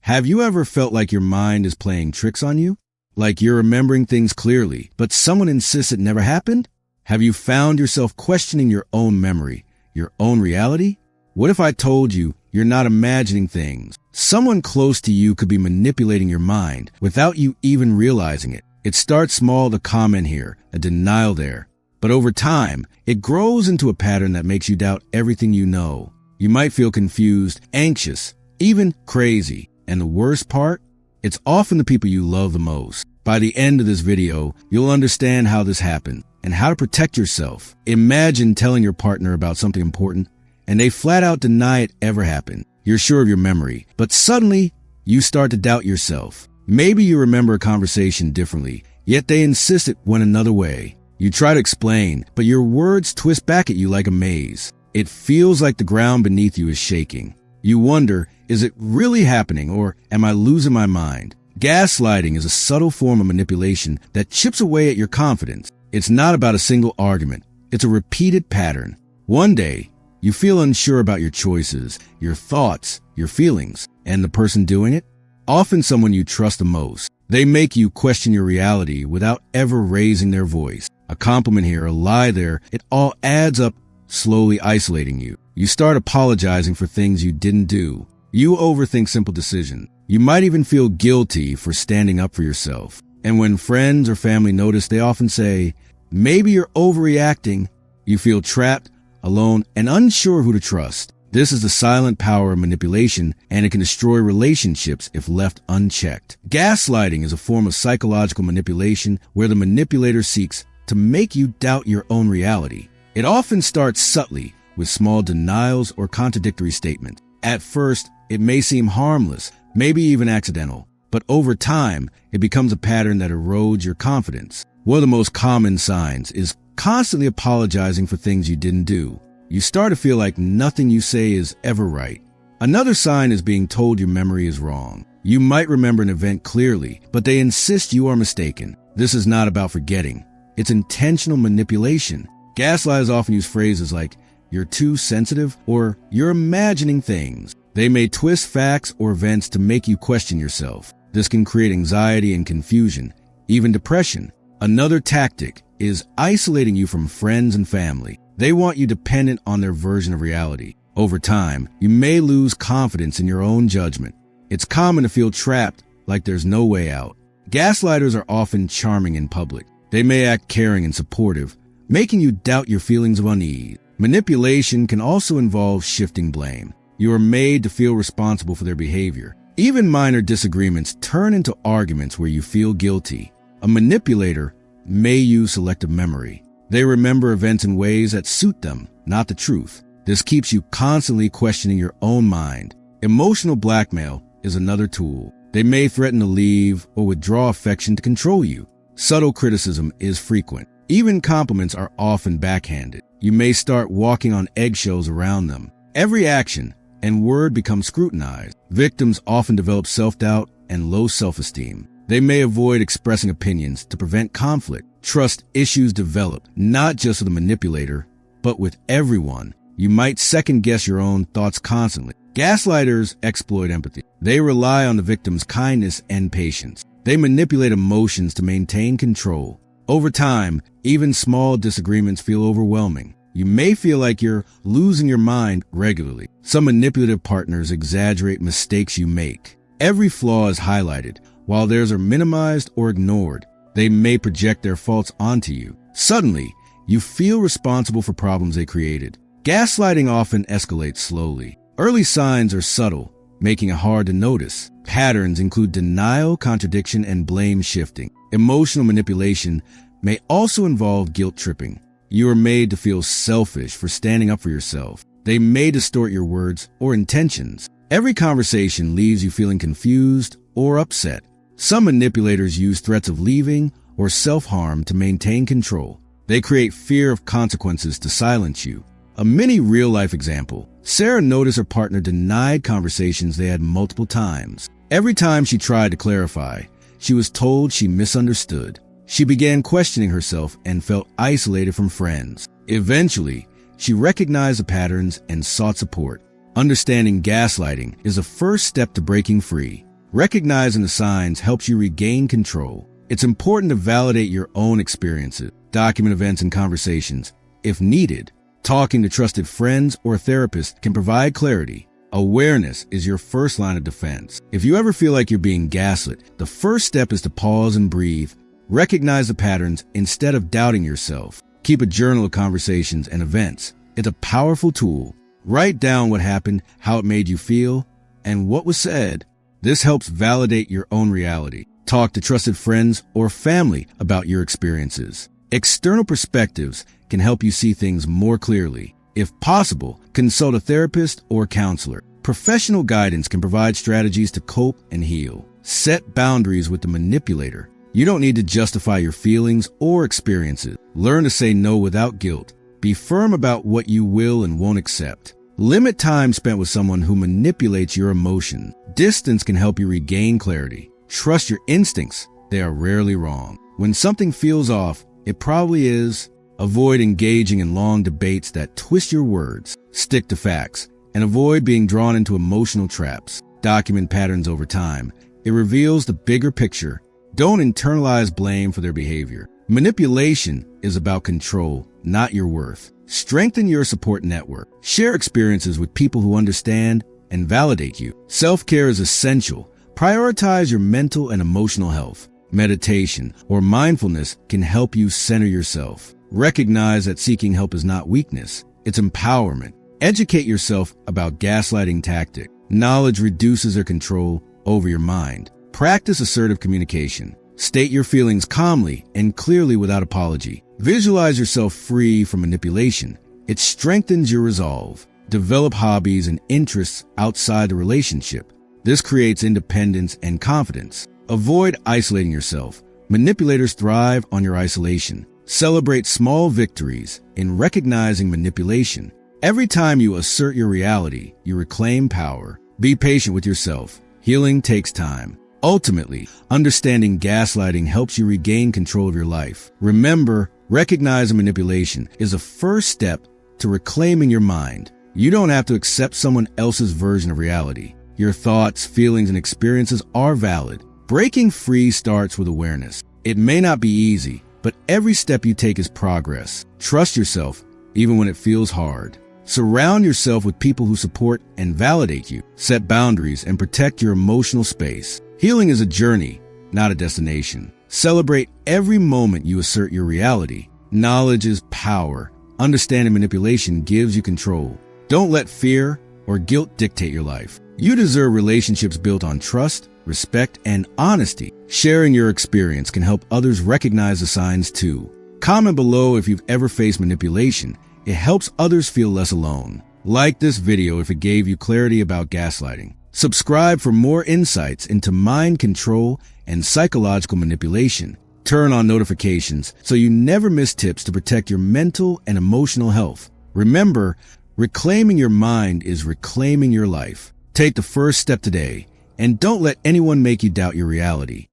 Have you ever felt like your mind is playing tricks on you? Like you're remembering things clearly, but someone insists it never happened? Have you found yourself questioning your own memory, your own reality? What if I told you you're not imagining things? Someone close to you could be manipulating your mind without you even realizing it. It starts small, the comment here, a denial there. But over time, it grows into a pattern that makes you doubt everything you know. You might feel confused, anxious, even crazy. And the worst part? It's often the people you love the most. By the end of this video, you'll understand how this happened and how to protect yourself. Imagine telling your partner about something important and they flat out deny it ever happened. You're sure of your memory, but suddenly you start to doubt yourself. Maybe you remember a conversation differently, yet they insist it went another way. You try to explain, but your words twist back at you like a maze. It feels like the ground beneath you is shaking. You wonder, is it really happening or am I losing my mind? Gaslighting is a subtle form of manipulation that chips away at your confidence. It's not about a single argument. It's a repeated pattern. One day, you feel unsure about your choices, your thoughts, your feelings, and the person doing it, often someone you trust the most. They make you question your reality without ever raising their voice. A compliment here, a lie there, it all adds up, slowly isolating you. You start apologizing for things you didn't do. You overthink simple decisions. You might even feel guilty for standing up for yourself. And when friends or family notice, they often say, maybe you're overreacting. You feel trapped, alone, and unsure who to trust. This is the silent power of manipulation, and it can destroy relationships if left unchecked. Gaslighting is a form of psychological manipulation where the manipulator seeks to make you doubt your own reality. It often starts subtly with small denials or contradictory statements. At first, it may seem harmless, maybe even accidental, but over time, it becomes a pattern that erodes your confidence. One of the most common signs is constantly apologizing for things you didn't do. You start to feel like nothing you say is ever right. Another sign is being told your memory is wrong. You might remember an event clearly, but they insist you are mistaken. This is not about forgetting. It's intentional manipulation. Gaslighters often use phrases like, you're too sensitive, or you're imagining things. They may twist facts or events to make you question yourself. This can create anxiety and confusion, even depression. Another tactic is isolating you from friends and family. They want you dependent on their version of reality. Over time, you may lose confidence in your own judgment. It's common to feel trapped, like there's no way out. Gaslighters are often charming in public. They may act caring and supportive, making you doubt your feelings of unease. Manipulation can also involve shifting blame. You are made to feel responsible for their behavior. Even minor disagreements turn into arguments where you feel guilty. A manipulator may use selective memory. They remember events in ways that suit them, not the truth. This keeps you constantly questioning your own mind. Emotional blackmail is another tool. They may threaten to leave or withdraw affection to control you. Subtle criticism is frequent. Even compliments are often backhanded. You may start walking on eggshells around them. Every action and word becomes scrutinized. Victims often develop self-doubt and low self-esteem. They may avoid expressing opinions to prevent conflict. Trust issues develop, not just with the manipulator, but with everyone. You might second-guess your own thoughts constantly. Gaslighters exploit empathy. They rely on the victim's kindness and patience. They manipulate emotions to maintain control. Over time, even small disagreements feel overwhelming. You may feel like you're losing your mind regularly. Some manipulative partners exaggerate mistakes you make. Every flaw is highlighted, while theirs are minimized or ignored. They may project their faults onto you. Suddenly, you feel responsible for problems they created. Gaslighting often escalates slowly. Early signs are subtle, making it hard to notice. Patterns include denial, contradiction, and blame shifting. Emotional manipulation may also involve guilt tripping. You are made to feel selfish for standing up for yourself. They may distort your words or intentions. Every conversation leaves you feeling confused or upset. Some manipulators use threats of leaving or self-harm to maintain control. They create fear of consequences to silence you. A mini real-life example. Sarah noticed her partner denied conversations they had multiple times. Every time she tried to clarify, she was told she misunderstood. She began questioning herself and felt isolated from friends. Eventually, she recognized the patterns and sought support. Understanding gaslighting is the first step to breaking free. Recognizing the signs helps you regain control. It's important to validate your own experiences, document events and conversations. If needed, talking to trusted friends or therapists can provide clarity. Awareness is your first line of defense. If you ever feel like you're being gaslit, the first step is to pause and breathe. Recognize the patterns instead of doubting yourself. Keep a journal of conversations and events. It's a powerful tool. Write down what happened, how it made you feel, and what was said. This helps validate your own reality. Talk to trusted friends or family about your experiences. External perspectives can help you see things more clearly. If possible, consult a therapist or counselor. Professional guidance can provide strategies to cope and heal. Set boundaries with the manipulator. You don't need to justify your feelings or experiences. Learn to say no without guilt. Be firm about what you will and won't accept. Limit time spent with someone who manipulates your emotions. Distance can help you regain clarity. Trust your instincts. They are rarely wrong. When something feels off, it probably is. Avoid engaging in long debates that twist your words. Stick to facts and avoid being drawn into emotional traps. Document patterns over time. It reveals the bigger picture. Don't internalize blame for their behavior. Manipulation is about control, not your worth. Strengthen your support network. Share experiences with people who understand and validate you. Self-care is essential. Prioritize your mental and emotional health. Meditation or mindfulness can help you center yourself. Recognize that seeking help is not weakness, it's empowerment. Educate yourself about gaslighting tactics. Knowledge reduces their control over your mind. Practice assertive communication. State your feelings calmly and clearly without apology. Visualize yourself free from manipulation. It strengthens your resolve. Develop hobbies and interests outside the relationship. This creates independence and confidence. Avoid isolating yourself. Manipulators thrive on your isolation. Celebrate small victories in recognizing manipulation. Every time you assert your reality, you reclaim power. Be patient with yourself. Healing takes time. Ultimately, understanding gaslighting helps you regain control of your life. Remember, recognizing manipulation is a first step to reclaiming your mind. You don't have to accept someone else's version of reality. Your thoughts, feelings, and experiences are valid. Breaking free starts with awareness. It may not be easy, but every step you take is progress. Trust yourself, even when it feels hard. Surround yourself with people who support and validate you. Set boundaries and protect your emotional space. Healing is a journey, not a destination. Celebrate every moment you assert your reality. Knowledge is power. Understanding manipulation gives you control. Don't let fear or guilt dictate your life. You deserve relationships built on trust, respect, and honesty. Sharing your experience can help others recognize the signs too. Comment below if you've ever faced manipulation. It helps others feel less alone. Like this video if it gave you clarity about gaslighting. Subscribe for more insights into mind control and psychological manipulation. Turn on notifications so you never miss tips to protect your mental and emotional health. Remember, reclaiming your mind is reclaiming your life. Take the first step today, and don't let anyone make you doubt your reality.